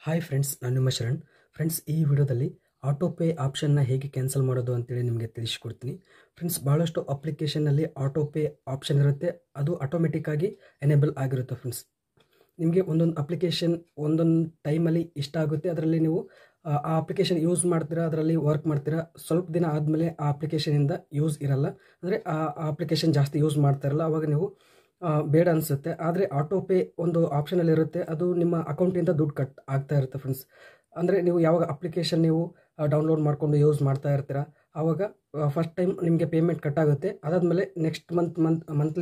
Hi friends, ನಾನು ನಿಮ್ಮ Sharan. Friends, ಈ ವಿಡಿಯೋದಲ್ಲಿ ಆಟೋ ಪೇ ಆಪ್ಷನ್ನ ಹೇಗೆ ಕ್ಯಾನ್ಸಲ್ ಮಾಡೋದು ಅಂತೇಳಿ ನಿಮಗೆ ತಿಳಿಸ್ಕೊಡ್ತೀನಿ. ಫ್ರೆಂಡ್ಸ್, ಭಾಳಷ್ಟು ಅಪ್ಲಿಕೇಶನ್ನಲ್ಲಿ ಆಟೋ ಪೇ ಆಪ್ಷನ್ ಇರುತ್ತೆ, ಅದು ಆಟೋಮೆಟಿಕ್ಕಾಗಿ ಎನೇಬಲ್ ಆಗಿರುತ್ತೆ. ಫ್ರೆಂಡ್ಸ್, ನಿಮಗೆ ಒಂದೊಂದು ಅಪ್ಲಿಕೇಶನ್ ಒಂದೊಂದು ಟೈಮಲ್ಲಿ ಇಷ್ಟ ಆಗುತ್ತೆ, ಅದರಲ್ಲಿ ನೀವು ಆ ಅಪ್ಲಿಕೇಶನ್ ಯೂಸ್ ಮಾಡ್ತೀರಾ, ಅದರಲ್ಲಿ ವರ್ಕ್ ಮಾಡ್ತೀರಾ. ಸ್ವಲ್ಪ ದಿನ ಆದಮೇಲೆ ಆ ಅಪ್ಲಿಕೇಶನಿಂದ ಯೂಸ್ ಇರಲ್ಲ, ಅಂದರೆ ಆ ಅಪ್ಲಿಕೇಶನ್ ಜಾಸ್ತಿ ಯೂಸ್ ಮಾಡ್ತಾ ಇರಲ್ಲ, ಆವಾಗ ನೀವು ಬೇಡ ಅನಿಸುತ್ತೆ. ಆದರೆ ಆಟೋ ಪೇ ಒಂದು ಆಪ್ಷನಲ್ಲಿ ಇರುತ್ತೆ, ಅದು ನಿಮ್ಮ ಅಕೌಂಟಿಂದ ದುಡ್ಡು ಕಟ್ ಆಗ್ತಾ ಇರುತ್ತೆ. ಫ್ರೆಂಡ್ಸ್, ಅಂದರೆ ನೀವು ಯಾವಾಗ ಅಪ್ಲಿಕೇಶನ್ ನೀವು ಡೌನ್ಲೋಡ್ ಮಾಡಿಕೊಂಡು ಯೂಸ್ ಮಾಡ್ತಾ ಇರ್ತೀರ, ಆವಾಗ ಫಸ್ಟ್ ಟೈಮ್ ನಿಮಗೆ ಪೇಮೆಂಟ್ ಕಟ್ ಆಗುತ್ತೆ. ಅದಾದಮೇಲೆ ನೆಕ್ಸ್ಟ್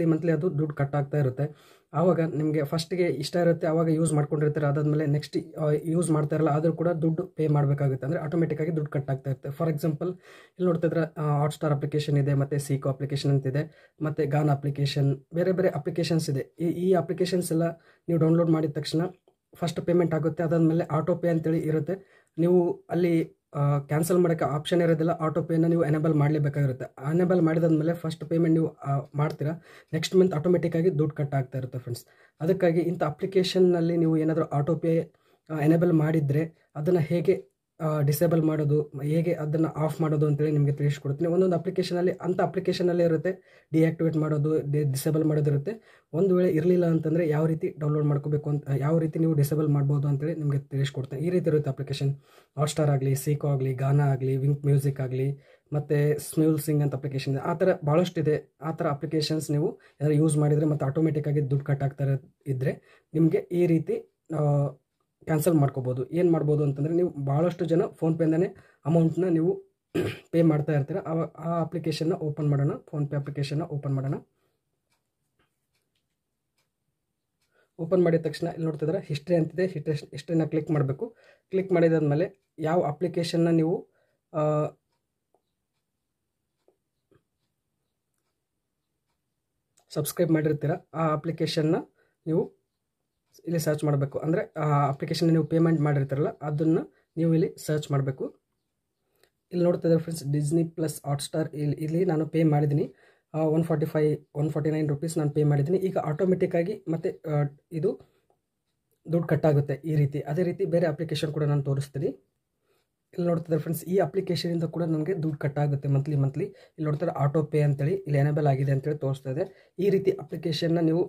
ಮಂತ್ಲಿ ಅದು ದುಡ್ಡು ಕಟ್ ಆಗ್ತಾ ಇರುತ್ತೆ. ಆವಾಗ ನಿಮಗೆ ಫಸ್ಟಿಗೆ ಇಷ್ಟ ಇರುತ್ತೆ, ಆವಾಗ ಯೂಸ್ ಮಾಡ್ಕೊಂಡಿರ್ತೀರ. ಅದಾದಮೇಲೆ ನೆಕ್ಸ್ಟ್ ಯೂಸ್ ಮಾಡ್ತಾ ಇರಲ್ಲ, ಆದರೂ ಕೂಡ ದುಡ್ಡು ಪೇ ಮಾಡಬೇಕಾಗುತ್ತೆ, ಅಂದರೆ ಆಟೋಮೆಟಿಕ್ಕಾಗಿ ದುಡ್ಡು ಕಟ್ ಆಗ್ತಾ ಇರುತ್ತೆ. ಫಾರ್ ಎಕ್ಸಾಂಪಲ್, ಇಲ್ಲಿ ನೋಡ್ತಿದ್ರೆ ಹಾಟ್ಸ್ಟಾರ್ ಅಪ್ಲಿಕೇಶನ್ ಇದೆ, ಮತ್ತು ಸೀಕೋ ಅಪ್ಲಿಕೇಶನ್ ಅಂತಿದೆ, ಮತ್ತು ಗಾನ್ ಅಪ್ಲಿಕೇಶನ್, ಬೇರೆ ಬೇರೆ ಅಪ್ಲಿಕೇಶನ್ಸ್ ಇದೆ. ಈ ಅಪ್ಲಿಕೇಶನ್ಸ್ ಎಲ್ಲ ನೀವು ಡೌನ್ಲೋಡ್ ಮಾಡಿದ ತಕ್ಷಣ ಫಸ್ಟ್ ಪೇಮೆಂಟ್ ಆಗುತ್ತೆ. ಅದಾದಮೇಲೆ ಆಟೋ ಪೇ ಅಂತೇಳಿ ಇರುತ್ತೆ. ನೀವು ಅಲ್ಲಿ ಕ್ಯಾನ್ಸಲ್ ಮಾಡೋಕ್ಕೆ ಆಪ್ಷನ್ ಇರೋದಿಲ್ಲ, ಆಟೋ ಪೇನ ನೀವು ಎನೇಬಲ್ ಮಾಡಲೇಬೇಕಾಗಿರುತ್ತೆ. ಎನೇಬಲ್ ಮಾಡಿದಾದ್ಮೇಲೆ ಫಸ್ಟ್ ಪೇಮೆಂಟ್ ನೀವು ಮಾಡ್ತೀರಾ, ನೆಕ್ಸ್ಟ್ ಮಂತ್ ಆಟೋಮೆಟಿಕ್ಕಾಗಿ ದುಡ್ಡು ಕಟ್ ಆಗ್ತಾ ಇರುತ್ತೆ. ಫ್ರೆಂಡ್ಸ್, ಅದಕ್ಕಾಗಿ ಇಂಥ ಅಪ್ಲಿಕೇಶನ್ನಲ್ಲಿ ನೀವು ಏನಾದರೂ ಆಟೋ ಪೇ ಎನೇಬಲ್ ಮಾಡಿದರೆ ಅದನ್ನು ಹೇಗೆ ಡಿಸೇಬಲ್ ಮಾಡೋದು, ಹೇಗೆ ಅದನ್ನು ಆಫ್ ಮಾಡೋದು ಅಂತೇಳಿ ನಿಮಗೆ ತಿಳಿಸ್ಕೊಡ್ತೀನಿ. ಒಂದೊಂದು ಅಪ್ಲಿಕೇಶನಲ್ಲಿ ಅಪ್ಲಿಕೇಶನಲ್ಲೇ ಇರುತ್ತೆ ಡಿಆಕ್ಟಿವೇಟ್ ಮಾಡೋದು, ಡಿಸೇಬಲ್ ಮಾಡೋದಿರುತ್ತೆ. ಒಂದು ವೇಳೆ ಇರಲಿಲ್ಲ ಅಂತಂದರೆ ಯಾವ ರೀತಿ ಡೌನ್ಲೋಡ್ ಮಾಡ್ಕೋಬೇಕು ಅಂತ, ಯಾವ ರೀತಿ ನೀವು ಡಿಸೇಬಲ್ ಮಾಡ್ಬೋದು ಅಂತೇಳಿ ನಿಮಗೆ ತಿಳಿಸ್ಕೊಡ್ತೀನಿ. ಈ ರೀತಿ ಇರುತ್ತೆ ಅಪ್ಲಿಕೇಶನ್. ಹಾಟ್ಸ್ಟಾರ್ ಆಗಲಿ, ಸೀಕೋ ಆಗಲಿ, ಗಾನಾ ಆಗಲಿ, ವಿಂಕ್ ಮ್ಯೂಸಿಕ್ ಆಗಲಿ, ಮತ್ತು ಸ್ಮ್ಯೂಲ್ ಸಿಂಗ್ ಅಂತ ಅಪ್ಲಿಕೇಶನ್ ಇದೆ. ಆ ಥರ ಭಾಳಷ್ಟಿದೆ. ಆ ಥರ ಅಪ್ಲಿಕೇಶನ್ಸ್ ನೀವು ಏನಾದ್ರು ಯೂಸ್ ಮಾಡಿದರೆ ಮತ್ತು ಆಟೋಮೆಟಿಕ್ಕಾಗಿ ದುಡ್ಡು ಕಟ್ ಆಗ್ತಾ ಇದ್ದರೆ ನಿಮಗೆ ಈ ರೀತಿ ಕ್ಯಾನ್ಸಲ್ ಮಾಡ್ಕೋಬೋದು. ಏನು ಮಾಡ್ಬೋದು ಅಂತಂದರೆ, ನೀವು ಭಾಳಷ್ಟು ಜನ ಫೋನ್ಪೇಯಿಂದನೇ ಅಮೌಂಟ್ನ ನೀವು ಪೇ ಮಾಡ್ತಾ ಇರ್ತೀರ. ಆ ಅಪ್ಲಿಕೇಶನ್ನ ಓಪನ್ ಮಾಡೋಣ. ಫೋನ್ಪೇ ಅಪ್ಲಿಕೇಶನ್ನ ಓಪನ್ ಮಾಡೋಣ. ಓಪನ್ ಮಾಡಿದ ತಕ್ಷಣ ಇಲ್ಲಿ ನೋಡ್ತಿದ್ರೆ ಹಿಸ್ಟ್ರಿ ಅಂತಿದೆ. ಹಿಸ್ಟ್ರಿನ ಕ್ಲಿಕ್ ಮಾಡಬೇಕು. ಕ್ಲಿಕ್ ಮಾಡಿದಾದ್ಮೇಲೆ ಯಾವ ಅಪ್ಲಿಕೇಶನ್ನ ನೀವು ಸಬ್ಸ್ಕ್ರೈಬ್ ಮಾಡಿರ್ತೀರ ಆ ಅಪ್ಲಿಕೇಶನ್ನ ನೀವು ಇಲ್ಲಿ ಸರ್ಚ್ ಮಾಡಬೇಕು. ಅಂದರೆ ಆ ಅಪ್ಲಿಕೇಶನ್ ನೀವು ಪೇಮೆಂಟ್ ಮಾಡಿರ್ತೀರಲ್ಲ ಅದನ್ನು ನೀವು ಇಲ್ಲಿ ಸರ್ಚ್ ಮಾಡಬೇಕು. ಇಲ್ಲಿ ನೋಡ್ತಿದ್ದಾರೆ ಫ್ರೆಂಡ್ಸ್, ಡಿಸ್ನಿ ಪ್ಲಸ್ ಹಾಟ್ಸ್ಟಾರ್. ಇಲ್ಲಿ ನಾನು ಪೇ ಮಾಡಿದ್ದೀನಿ, 149 ರೂಪೀಸ್ ನಾನು ಪೇ ಮಾಡಿದ್ದೀನಿ. ಈಗ ಆಟೋಮೆಟಿಕ್ಕಾಗಿ ಮತ್ತೆ ಇದು ದುಡ್ಡು ಕಟ್ಟಾಗುತ್ತೆ ಈ ರೀತಿ. ಅದೇ ರೀತಿ ಬೇರೆ ಅಪ್ಲಿಕೇಶನ್ ಕೂಡ ನಾನು ತೋರಿಸ್ತೀನಿ. ಇಲ್ಲಿ ನೋಡ್ತಿದ್ದಾರೆ ಫ್ರೆಂಡ್ಸ್, ಈ ಅಪ್ಲಿಕೇಶನಿಂದ ಕೂಡ ನನಗೆ ದುಡ್ಡು ಕಟ್ಟಾಗುತ್ತೆ ಮಂತ್ಲಿ. ಇಲ್ಲಿ ನೋಡ್ತಾರೆ ಆಟೋ ಪೇ ಅಂತೇಳಿ ಇಲ್ಲಿ ಎನೇಬಲ್ ಆಗಿದೆ ಅಂತೇಳಿ ತೋರಿಸ್ತಾ ಇದೆ. ಈ ರೀತಿ ಅಪ್ಲಿಕೇಶನ್ನ ನೀವು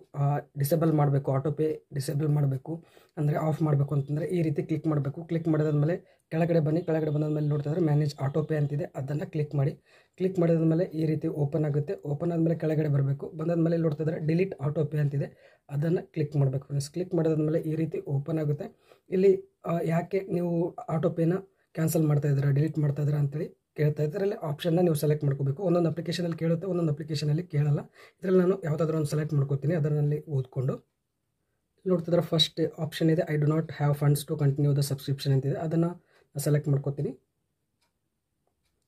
ಡಿಸೇಬಲ್ ಮಾಡಬೇಕು, ಆಟೋ ಪೇ ಡಿಸೇಬಲ್ ಮಾಡಬೇಕು, ಅಂದರೆ ಆಫ್ ಮಾಡಬೇಕು ಅಂತಂದರೆ ಈ ರೀತಿ ಕ್ಲಿಕ್ ಮಾಡಬೇಕು. ಕ್ಲಿಕ್ ಮಾಡಿದಾದ್ಮೇಲೆ ಕೆಳಗಡೆ ಬನ್ನಿ. ಕೆಳಗಡೆ ಬಂದಾದ್ಮೇಲೆ ನೋಡ್ತಿದ್ರೆ ಮ್ಯಾನೇಜ್ ಆಟೋ ಪೇ ಅಂತಿದೆ, ಅದನ್ನು ಕ್ಲಿಕ್ ಮಾಡಿ. ಕ್ಲಿಕ್ ಮಾಡಿದಾದ್ಮೇಲೆ ಈ ರೀತಿ ಓಪನ್ ಆಗುತ್ತೆ. ಓಪನ್ ಆದಮೇಲೆ ಕೆಳಗಡೆ ಬರಬೇಕು. ಬಂದಾದ್ಮೇಲೆ ಇಲ್ಲಿ ನೋಡ್ತಿದ್ರೆ ಡಿಲೀಟ್ ಆಟೋ ಪೇ ಅಂತಿದೆ, ಅದನ್ನು ಕ್ಲಿಕ್ ಮಾಡಬೇಕು ಫ್ರೆಂಡ್ಸ್. ಕ್ಲಿಕ್ ಮಾಡಿದಾದ್ಮೇಲೆ ಈ ರೀತಿ ಓಪನ್ ಆಗುತ್ತೆ. ಇಲ್ಲಿ ಯಾಕೆ ನೀವು ಆಟೋ ಪೇನ ಕ್ಯಾನ್ಸಲ್ ಮಾಡ್ತಾ ಇದ್ದೀರಾ, ಡಿಲೀಟ್ ಮಾಡ್ತಾ ಇದ್ದೀರಾ ಅಂತೇಳಿ ಕೇಳ್ತಾ ಇದ್ದಾರೆ. ಇದರಲ್ಲಿ ಆಪ್ಷನ್ನ ನೀವು ಸೆಲೆಕ್ಟ್ ಮಾಡ್ಕೋಬೇಕು. ಒಂದೊಂದು ಅಪ್ಲಿಕೇಶನಲ್ಲಿ ಕೇಳುತ್ತೆ, ಒಂದೊಂದು ಅಪ್ಲಿಕೇಶನಲ್ಲಿ ಕೇಳಲ್ಲ. ಇದರಲ್ಲಿ ನಾನು ಯಾವುದಾದ್ರೂ ಒಂದು ಸೆಲೆಕ್ಟ್ ಮಾಡ್ಕೋತೀನಿ, ಅದರಲ್ಲಿ ಓದ್ಕೊಂಡು. ನೋಡ್ತಿದ್ರೆ ಫಸ್ಟ್ ಆಪ್ಷನ್ ಇದೆ, I do not have funds to continue the subscription ಅಂತಿದೆ, ಅದನ್ನು ಸೆಲೆಕ್ಟ್ ಮಾಡ್ಕೋತೀನಿ.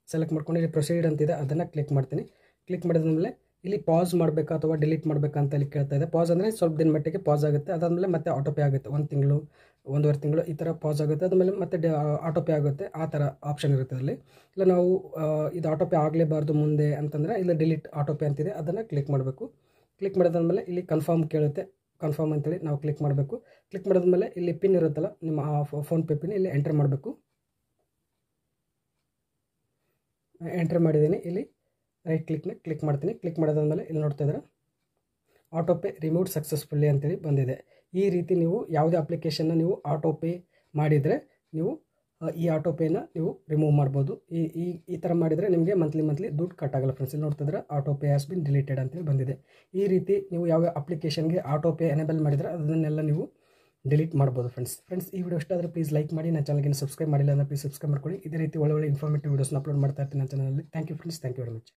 ಸೆಲೆಕ್ಟ್ ಮಾಡ್ಕೊಂಡು ಇಲ್ಲಿ ಪ್ರೊಸೀಡ್ ಅಂತಿದೆ, ಅದನ್ನು ಕ್ಲಿಕ್ ಮಾಡ್ತೀನಿ. ಕ್ಲಿಕ್ ಮಾಡಿದ್ಮೇಲೆ ಇಲ್ಲಿ ಪಾಸ್ ಮಾಡಬೇಕಾ ಅಥವಾ ಡಿಲೀಟ್ ಮಾಡಬೇಕಾ ಅಂತ ಇಲ್ಲಿ ಕೇಳ್ತಾ ಇದೆ. ಪಾಸ್ ಅಂದರೆ ಸ್ವಲ್ಪ ದಿನ ಮಟ್ಟಿಗೆ ಪಾಸ್ ಆಗುತ್ತೆ, ಅದಾದಮೇಲೆ ಮತ್ತೆ ಆಟೋ ಪೇ ಆಗುತ್ತೆ. 1 ತಿಂಗಳು 1.5 ತಿಂಗಳು ಈ ಥರ ಪಾಸ್ ಆಗುತ್ತೆ, ಅದಾದಮೇಲೆ ಮತ್ತೆ ಆಟೋ ಪೇ ಆಗುತ್ತೆ. ಆ ಥರ ಆಪ್ಷನ್ ಇರುತ್ತೆ ಅಲ್ಲಿ. ಇಲ್ಲ ನಾವು ಇದು ಆಟೋ ಪೇ ಆಗಲೇಬಾರ್ದು ಮುಂದೆ ಅಂತಂದರೆ ಇಲ್ಲಿ ಡಿಲೀಟ್ ಆಟೋ ಪೇ ಅಂತಿದೆ, ಅದನ್ನು ಕ್ಲಿಕ್ ಮಾಡಬೇಕು. ಕ್ಲಿಕ್ ಮಾಡಿದಾದ್ಮೇಲೆ ಇಲ್ಲಿ ಕನ್ಫರ್ಮ್ ಕೇಳುತ್ತೆ, ಕನ್ಫರ್ಮ್ ಅಂತೇಳಿ ನಾವು ಕ್ಲಿಕ್ ಮಾಡಬೇಕು. ಕ್ಲಿಕ್ ಮಾಡಿದ್ಮೇಲೆ ಇಲ್ಲಿ ಪಿನ್ ಇರುತ್ತಲ್ಲ ನಿಮ್ಮ ಫೋನ್ಪೇ ಪಿನ್, ಇಲ್ಲಿ ಎಂಟರ್ ಮಾಡಬೇಕು. ಎಂಟರ್ ಮಾಡಿದ್ದೀನಿ. ಇಲ್ಲಿ ರೈಟ್ ಕ್ಲಿಕ್ ಮಾಡ್ತೀನಿ. ಕ್ಲಿಕ್ ಮಾಡಿದಾದ್ಮೇಲೆ ಇಲ್ಲಿ ನೋಡ್ತಾ ಇದ್ದಾರೆ ಆಟೋ ಪೇ ರಿಮೂವ್ಡ್ ಸಕ್ಸಸ್ಫುಲ್ಲಿ ಅಂತೇಳಿ ಬಂದಿದೆ. ಈ ರೀತಿ ನೀವು ಯಾವುದೇ ಅಪ್ಲಿಕೇಶನ್ನ ನೀವು ಆಟೋ ಪೇ ಮಾಡಿದರೆ ನೀವು ಈ ಆಟೋ ಪೇನ ನೀವು ರಿಮೂವ್ ಮಾಡ್ಬೋದು. ಈ ಥರ ಮಾಡಿದರೆ ನಿಮಗೆ ಮಂತ್ಲಿ ದುಡ್ಡು ಕಟ್ ಆಗಲ್ಲ ಫ್ರೆಂಡ್ಸ್. ಇಲ್ಲಿ ನೋಡ್ತಿದ್ರೆ auto pay has been deleted ಅಂತೇಳಿ ಬಂದಿದೆ. ಈ ರೀತಿ ನೀವು ಯಾವ ಅಪ್ಲಿಕೇಶನ್ಗೆ ಆಟೋ ಪೇ ಎನೇಬಲ್ ಮಾಡಿದರೆ ಅದನ್ನೆಲ್ಲ ನೀವು ಡಿಲೀಟ್ ಮಾಡ್ಬೋದು ಫ್ರೆಂಡ್ಸ್. ಈ ವಿಡಿಯೋ ಇಷ್ಟ ಆದರೆ ಪ್ಲೀಸ್ ಲೈಕ್ ಮಾಡಿ. ನನ್ನ ಚಾನಲ್ಗೆ ಸಬ್ಸ್ಕ್ರೈಬ್ ಮಾಡಿಲ್ಲ ಅಂದರೆ ಪ್ಲೀಸ್ ಸಬ್ಸ್ಕ್ರೈಬ್ ಮಾಡ್ಕೊಳ್ಳಿ. ಇದೇ ರೀತಿ ಒಳ್ಳೆ ಇನ್ಫಾರ್ಮೇಟಿವ್ ವೀಡಿಯೋಸ್ನ ಅಪ್ಲೋಡ್ ಮಾಡ್ತಾ ಇರ್ತೀನಿ ನನ್ನ ಚಾನಲಲ್ಲಿ. Thank you friends, thank you very much.